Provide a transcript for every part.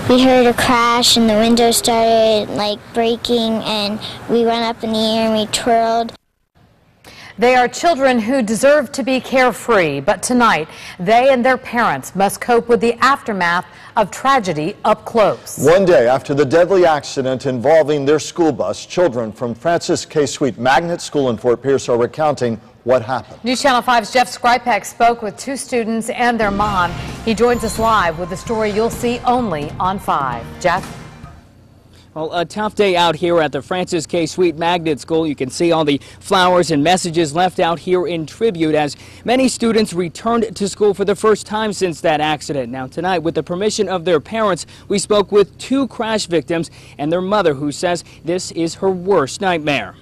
We heard a crash and the window started like breaking, and we went up in the air and we twirled. They are children who deserve to be carefree, but tonight they and their parents must cope with the aftermath of tragedy up close. One day after the deadly accident involving their school bus, children from Francis K. Sweet Magnet School in Fort Pierce are recounting what happened. News Channel 5's Jeff Skripek spoke with two students and their mom. He joins us live with the story you'll see only on 5. Jeff? Well, a tough day out here at the Francis K. Sweet Magnet School. You can see all the flowers and messages left out here in tribute as many students returned to school for the first time since that accident. Now tonight, with the permission of their parents, we spoke with two crash victims and their mother, who says this is her worst nightmare.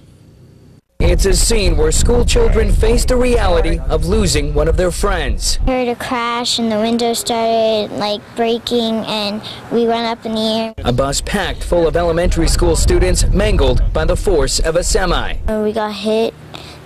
It's a scene where school children face the reality of losing one of their friends. We heard a crash and the window started like breaking, and we went up in the air. A bus packed full of elementary school students mangled by the force of a semi. We got hit.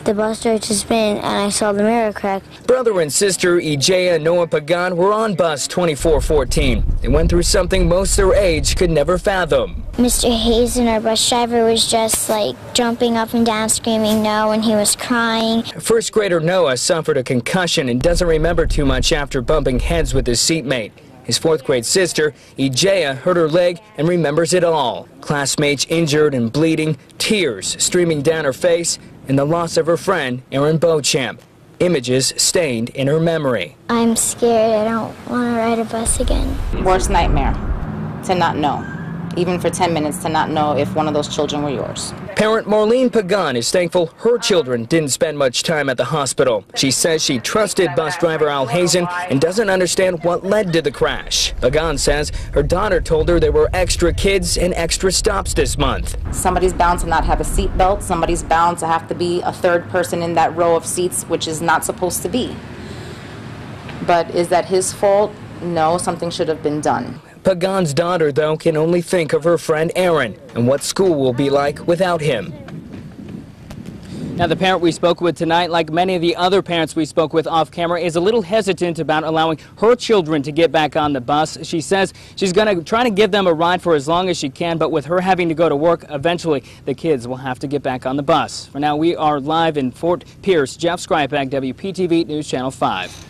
The bus started to spin, and I saw the mirror crack. Brother and sister Ijaya and Noah Pagan were on bus 2414. They went through something most their age could never fathom. Mr. Hazen, our bus driver, was just like jumping up and down, screaming no, and he was crying. First grader Noah suffered a concussion and doesn't remember too much after bumping heads with his seatmate. His fourth grade sister, Ijaya, hurt her leg and remembers it all. Classmates injured and bleeding, tears streaming down her face, and the loss of her friend, Aaron Beauchamp. Images stained in her memory. I'm scared. I don't want to ride a bus again. Worst nightmare, to not know. Even for 10 minutes, to not know if one of those children were yours. Parent Marlene Pagan is thankful her children didn't spend much time at the hospital. She says she trusted bus driver Al Hazen and doesn't understand what led to the crash. Pagan says her daughter told her there were extra kids and extra stops this month. Somebody's bound to not have a seat belt. Somebody's bound to have to be a third person in that row of seats, which is not supposed to be. But is that his fault? No, something should have been done. Pagan's daughter, though, can only think of her friend Aaron and what school will be like without him. Now, the parent we spoke with tonight, like many of the other parents we spoke with off camera, is a little hesitant about allowing her children to get back on the bus. She says she's going to try to give them a ride for as long as she can, but with her having to go to work, eventually the kids will have to get back on the bus. For now, we are live in Fort Pierce. Jeff Skripek, WPTV News Channel 5.